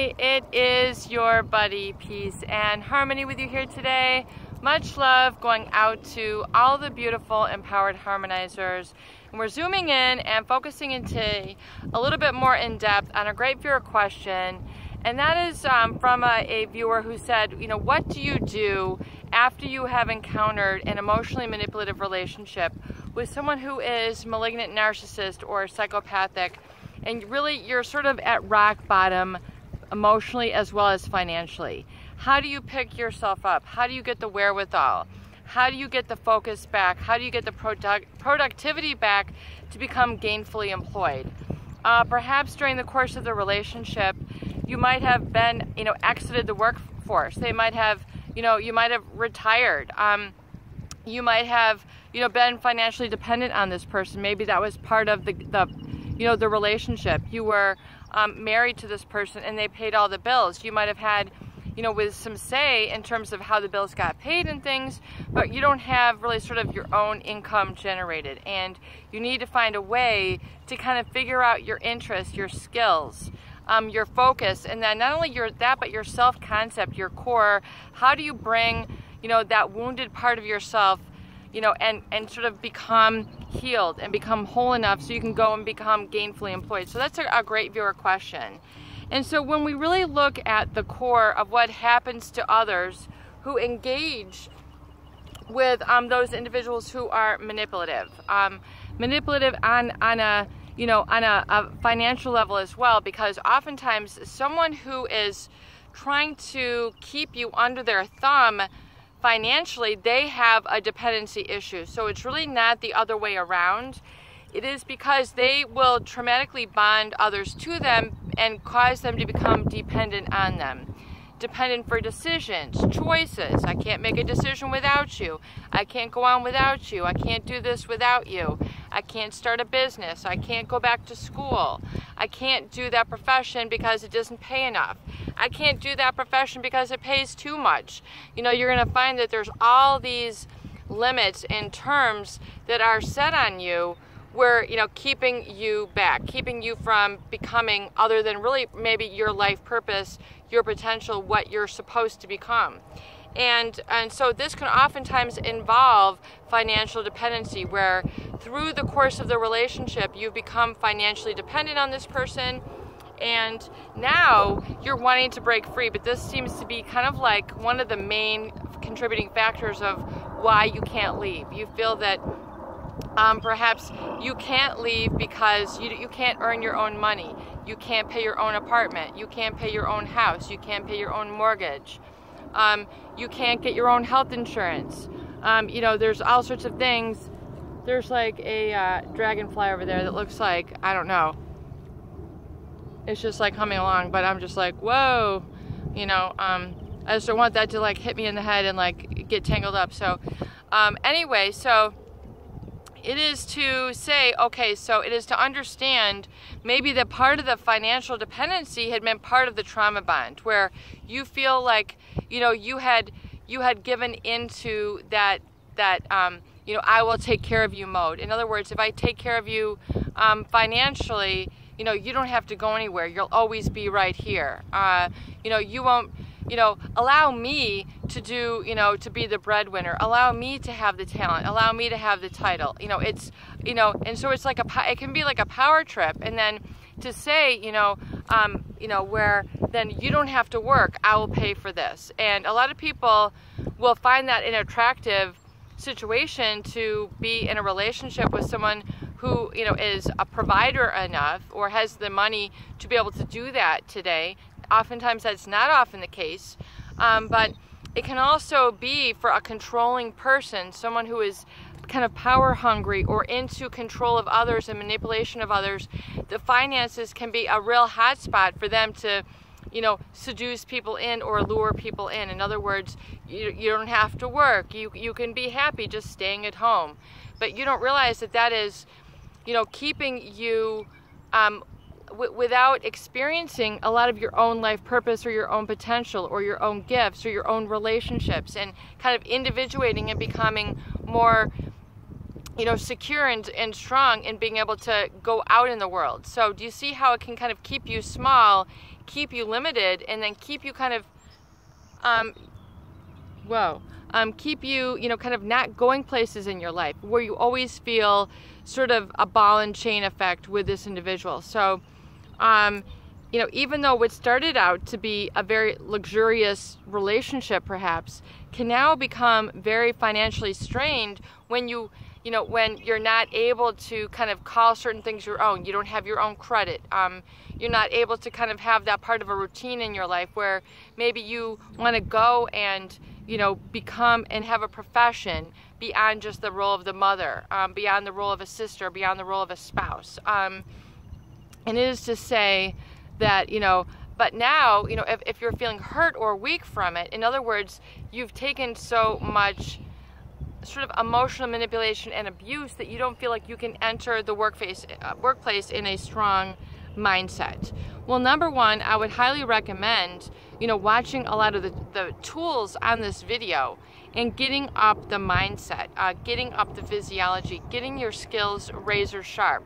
everybody, it is your buddy Peace and Harmony with you here today. Much love going out to all the beautiful empowered harmonizers, and we're zooming in and focusing in today a little bit more in depth on a great viewer question, and that is from a viewer who said, what do you do after you have encountered an emotionally manipulative relationship with someone who is malignant narcissist or psychopathic, and really you're sort of at rock bottom emotionally as well as financially? How do you pick yourself up? How do you get the wherewithal? How do you get the focus back? How do you get the productivity back to become gainfully employed? Perhaps during the course of the relationship, you might have been, exited the workforce. They might have, you might have retired. You might have, been financially dependent on this person. Maybe that was part of the relationship. You were married to this person and they paid all the bills. You might have had, with some say in terms of how the bills got paid and things, but you don't have really sort of your own income generated, and you need to find a way to kind of figure out your interests, your skills, your focus, and then not only but your self-concept, your core. How do you bring, that wounded part of yourself, and sort of become healed and become whole enough so you can go and become gainfully employed? So that's a great viewer question. And so when we really look at the core of what happens to others who engage with those individuals who are manipulative on a financial level as well, because oftentimes someone who is trying to keep you under their thumb financially, they have a dependency issue. So it's really not the other way around. It is because they will traumatically bond others to them and cause them to become dependent on them. Dependent for decisions, choices. I can't make a decision without you. I can't go on without you. I can't do this without you. I can't start a business. I can't go back to school. I can't do that profession because it doesn't pay enough. I can't do that profession because it pays too much. You're going to find that there's all these limits and terms that are set on you where, keeping you back, keeping you from becoming other than really maybe your life purpose, your potential, what you're supposed to become. And so this can oftentimes involve financial dependency, where through the course of the relationship, you've become financially dependent on this person, and now you're wanting to break free. But this seems to be kind of like one of the main contributing factors of why you can't leave. You feel that perhaps you can't leave because you can't earn your own money. You can't pay your own apartment. You can't pay your own house. You can't pay your own mortgage. You can't get your own health insurance. There's all sorts of things. There's like a dragonfly over there that looks like, I don't know. It's just like humming along, but I'm just like, whoa. I just don't want that to like hit me in the head and like get tangled up. So anyway, so it is to say, okay, so it is to understand maybe that part of the financial dependency had been part of the trauma bond, where you feel like, you had given into that I will take care of you mode. In other words, if I take care of you financially, you don't have to go anywhere. You'll always be right here. You won't, allow me to do, to be the breadwinner. Allow me to have the talent. Allow me to have the title. It's, and so it's like it can be like a power trip. And then to say, where then you don't have to work, I will pay for this. And a lot of people will find that an attractive situation to be in a relationship with someone who, is a provider enough or has the money to be able to do that today. Oftentimes that's not often the case, but it can also be for a controlling person, someone who is kind of power hungry or into control of others and manipulation of others. The finances can be a real hot spot for them to, seduce people in or lure people in. In other words, you don't have to work. You can be happy just staying at home. But you don't realize that is, keeping you without experiencing a lot of your own life purpose or your own potential or your own gifts or your own relationships, and kind of individuating and becoming more secure and strong in being able to go out in the world. So do you see how it can kind of keep you small, keep you limited, and then keep you kind of, keep you, kind of not going places in your life where you always feel sort of a ball and chain effect with this individual. So, even though what started out to be a very luxurious relationship perhaps can now become very financially strained when when you're not able to kind of call certain things your own. You don't have your own credit. You're not able to kind of have that part of a routine in your life where maybe you want to go and, become and have a profession beyond just the role of the mother, beyond the role of a sister, beyond the role of a spouse. And it is to say that, but now, if you're feeling hurt or weak from it, in other words, you've taken so much sort of emotional manipulation and abuse that you don't feel like you can enter the workplace in a strong mindset. Well, number one, I would highly recommend, watching a lot of the tools on this video and getting up the mindset, getting up the physiology, getting your skills razor sharp,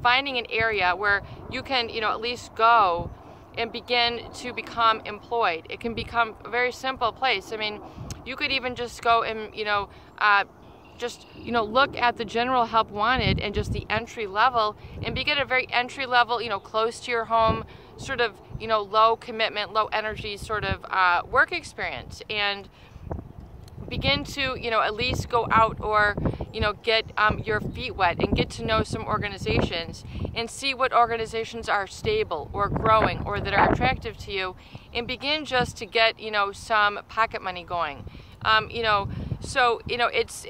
finding an area where you can, at least go and begin to become employed. It can become a very simple place. I mean, you could even just go and, look at the general help wanted and just the entry level and begin a very entry level, close to your home, sort of, low commitment, low energy sort of work experience, and begin to, at least go out or, get your feet wet and get to know some organizations and see what organizations are stable or growing or that are attractive to you, and begin just to get, some pocket money going. So, it's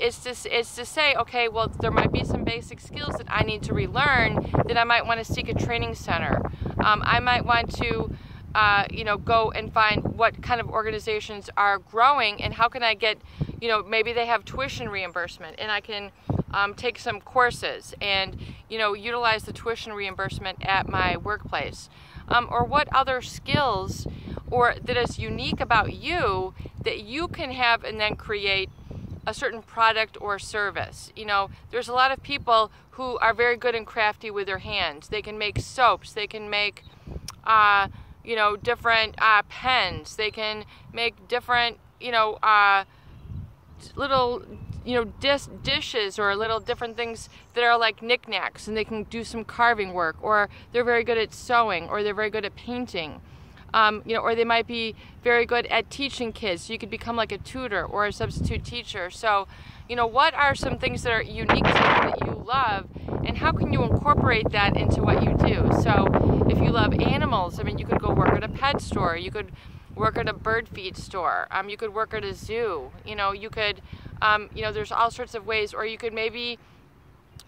to say, okay, well, there might be some basic skills that I need to relearn, that I might want to seek a training center. I might want to, go and find what kind of organizations are growing and how can I get, maybe they have tuition reimbursement and I can take some courses and, utilize the tuition reimbursement at my workplace. Or what other skills or that is unique about you that you can have and then create a certain product or service. There's a lot of people who are very good and crafty with their hands. They can make soaps, they can make different pens, they can make different little dishes or little different things that are like knickknacks, and they can do some carving work, or they're very good at sewing, or they're very good at painting. Or they might be very good at teaching kids. So you could become like a tutor or a substitute teacher. So, what are some things that are unique to you that you love, and how can you incorporate that into what you do? So, if you love animals, I mean, you could go work at a pet store. You could work at a bird feed store. You could work at a zoo. You could, there's all sorts of ways. Or you could maybe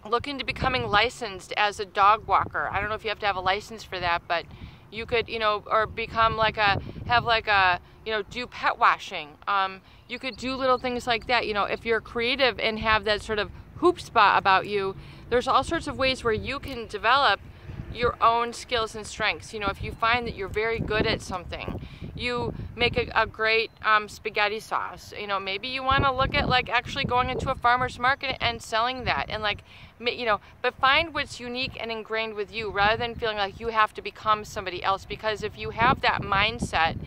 look into becoming licensed as a dog walker. I don't know if you have to have a license for that, but you could, or become do pet washing. You could do little things like that. If you're creative and have that sort of hoop spot about you, there's all sorts of ways where you can develop your own skills and strengths. If you find that you're very good at something, you make a great spaghetti sauce. Maybe you want to look at actually going into a farmer's market and selling that, and but find what's unique and ingrained with you rather than feeling like you have to become somebody else. Because if you have that mindset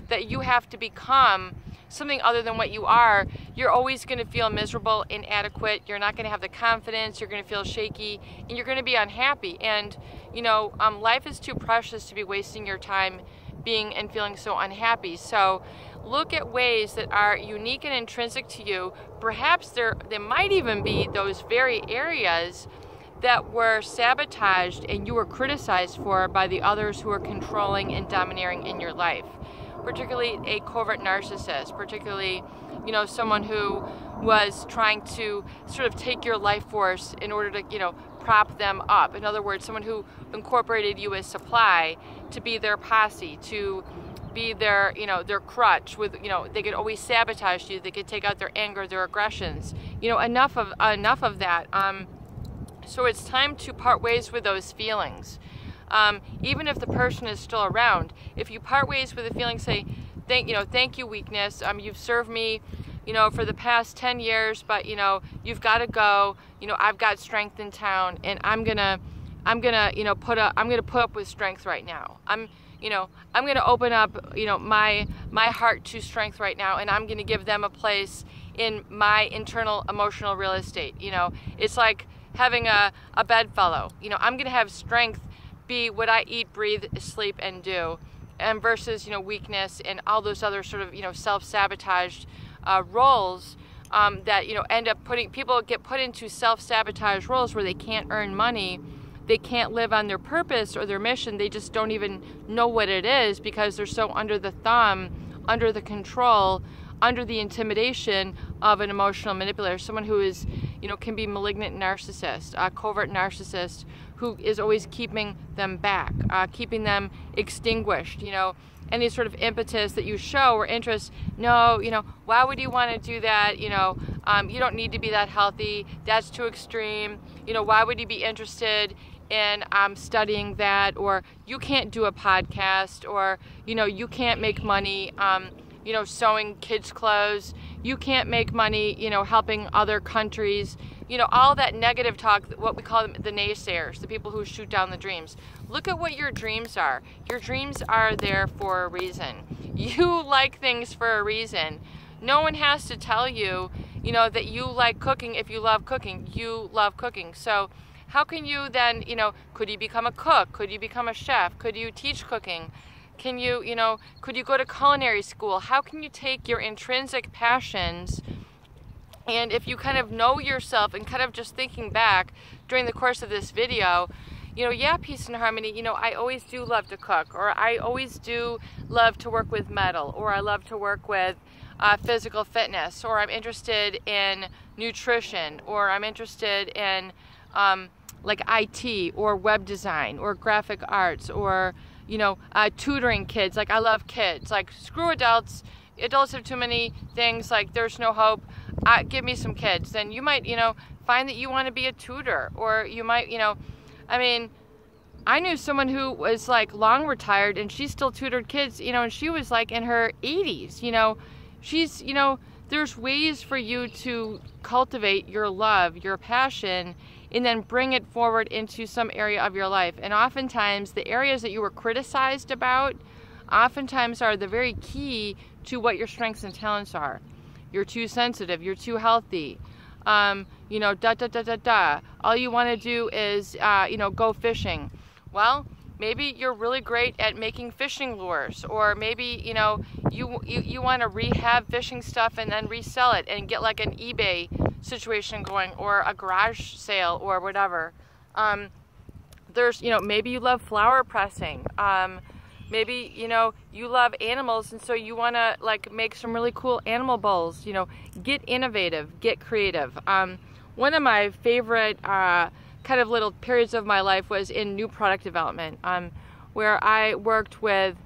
that you have to become something other than what you are, you're always going to feel miserable, inadequate. You're not going to have the confidence. You're going to feel shaky, and you're going to be unhappy. And life is too precious to be wasting your time being and feeling so unhappy. So look at ways that are unique and intrinsic to you. Perhaps there might even be those very areas that were sabotaged and you were criticized for by the others who are controlling and domineering in your life. Particularly a covert narcissist, particularly, someone who was trying to sort of take your life force in order to, prop them up. In other words, someone who incorporated you as supply to be their posse, to be their, their crutch with, they could always sabotage you. They could take out their anger, their aggressions. Enough of that. So it's time to part ways with those feelings. Even if the person is still around, if you part ways with the feeling, say, thank you, weakness. You've served me, you know, for the past 10 years, but, you know, you've got to go, you know, I've got strength in town, and I'm gonna, you know, put up with strength right now. I'm gonna open up, you know, my heart to strength right now, and I'm gonna give them a place in my internal emotional real estate. You know, it's like having a bedfellow. You know, I'm gonna have strength be what I eat, breathe, sleep, and do, and versus, you know, weakness and all those other sort of, you know, self-sabotaged roles that, you know, end up people get put into self-sabotage roles where they can't earn money, they can't live on their purpose or their mission, they just don't even know what it is because they're so under the thumb, under the control, under the intimidation of an emotional manipulator, someone who is, you know, can be malignant narcissist, a covert narcissist who is always keeping them back, keeping them extinguished, you know, any sort of impetus that you show or interest. No, you know, why would you want to do that? You know, you don't need to be that healthy. That's too extreme. You know, why would you be interested in studying that? Or you can't do a podcast, or, you know, you can't make money, you know, sewing kids' clothes. You can't make money, you know, helping other countries. You know, all that negative talk, what we call them, the naysayers, the people who shoot down the dreams. Look at what your dreams are. Your dreams are there for a reason. You like things for a reason. No one has to tell you, you know, that you like cooking if you love cooking. You love cooking. So how can you then, you know, could you become a cook? Could you become a chef? Could you teach cooking? Can you, you know, could you go to culinary school? How can you take your intrinsic passions, and if you kind of know yourself and kind of just thinking back during the course of this video, you know, yeah, peace and harmony, you know, I always do love to cook, or I always do love to work with metal, or I love to work with physical fitness, or I'm interested in nutrition, or I'm interested in like IT or web design or graphic arts, or, you know, tutoring kids. Like, I love kids. Like, screw adults. Adults have too many things. Like, there's no hope. Give me some kids. Then you might, you know, find that you want to be a tutor, or you might, you know, I mean, I knew someone who was like long retired and she still tutored kids, you know, and she was like in her 80s, you know. She's, you know, there's ways for you to cultivate your love, your passion, and then bring it forward into some area of your life. And oftentimes the areas that you were criticized about oftentimes are the very key to what your strengths and talents are. You're too sensitive, you're too healthy, you know, all you want to do is, you know, go fishing. Well, maybe you're really great at making fishing lures, or maybe, you know, you want to rehab fishing stuff and then resell it and get like an eBay situation going, or a garage sale, or whatever. There's, you know, maybe you love flower pressing. Maybe, you know, you love animals, and so you want to like make some really cool animal bowls. You know, get innovative, get creative. One of my favorite kind of little periods of my life was in new product development, where I worked with,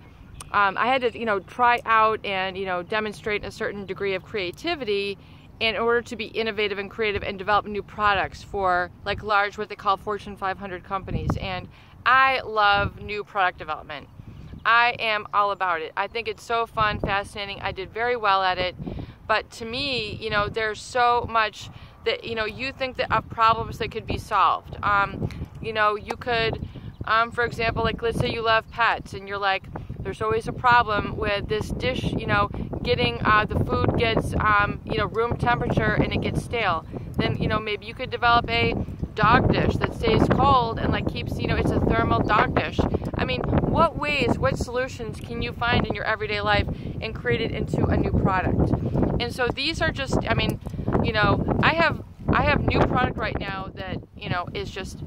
I had to, you know, try out and, you know, demonstrate a certain degree of creativity in order to be innovative and creative and develop new products for like large, what they call Fortune 500 companies. And I love new product development. I am all about it. I think it's so fun, fascinating. I did very well at it. But to me, you know, there's so much that, you know, you think that of problems that could be solved. You know, you could, for example, like, let's say you love pets and you're like, there's always a problem with this dish, you know, getting, the food gets, you know, room temperature and it gets stale. Then, you know, maybe you could develop a dog dish that stays cold and like keeps, you know, it's a thermal dog dish. I mean, what ways, what solutions can you find in your everyday life and create it into a new product? And so these are just, I mean, you know, I have new product right now that, you know, is just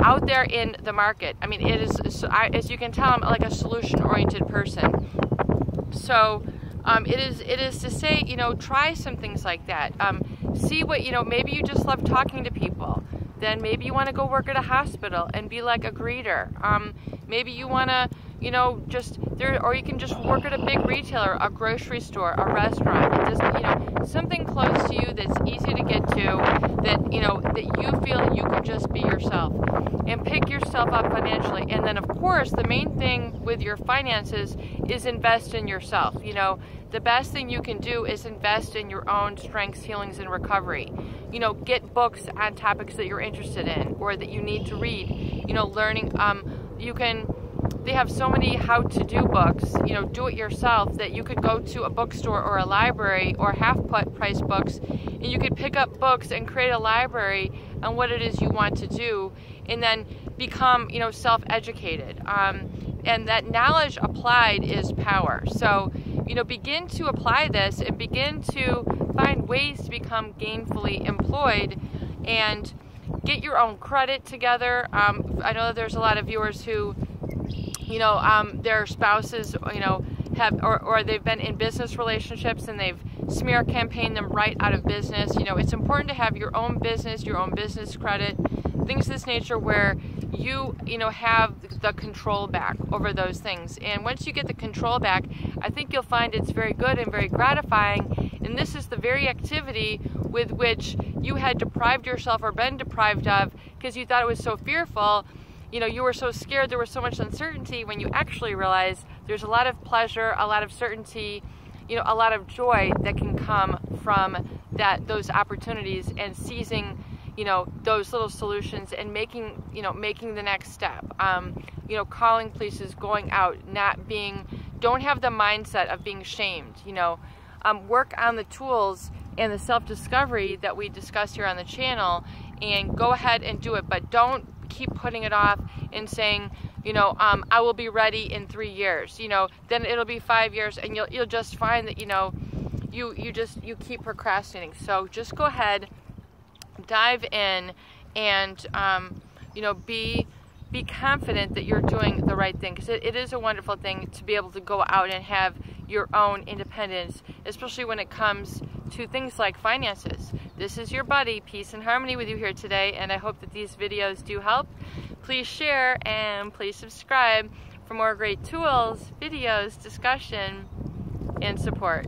out there in the market. I mean, it is, as you can tell, I'm like a solution-oriented person. So it is to say, you know, try some things like that. See what, you know, maybe you just love talking to people. Then maybe you want to go work at a hospital and be like a greeter. Maybe you want to, you know, just there, or you can just work at a big retailer, a grocery store, a restaurant. It doesn't, you know, something close to you that's easy to get to, that, you know, that you feel you can just be yourself and pick yourself up financially. And then of course, the main thing with your finances is invest in yourself. You know, the best thing you can do is invest in your own strengths, healings, and recovery. You know, get books on topics that you're interested in or that you need to read. You know, learning, they have so many how-to-do books, you know, do it yourself, that you could go to a bookstore or a library or half-price books, and you could pick up books and create a library on what it is you want to do, and then become, you know, self-educated. And that knowledge applied is power. So, you know, begin to apply this and begin to find ways to become gainfully employed and get your own credit together. I know that there's a lot of viewers who, you know, their spouses, you know, have, or they've been in business relationships and they've smear campaigned them right out of business. You know, it's important to have your own business credit, things of this nature where you know, have the control back over those things. And once you get the control back, I think you'll find it's very good and very gratifying. And this is the very activity with which you had deprived yourself or been deprived of because you thought it was so fearful. You know, you were so scared, there was so much uncertainty, when you actually realize there's a lot of pleasure, a lot of certainty, you know, a lot of joy that can come from those opportunities, and seizing, you know, those little solutions and making the next step. You know, calling places, going out, don't have the mindset of being shamed. You know, work on the tools and the self-discovery that we discuss here on the channel, and go ahead and do it, but don't keep putting it off and saying, you know, I will be ready in 3 years. You know, then it'll be 5 years, and you'll just find that, you know, you keep procrastinating. So just go ahead, dive in, and you know, be confident that you're doing the right thing, because it is a wonderful thing to be able to go out and have your own independence, especially when it comes to things like finances. This is your buddy, Peace and Harmony, with you here today, and I hope that these videos do help. Please share and please subscribe for more great tools, videos, discussion, and support.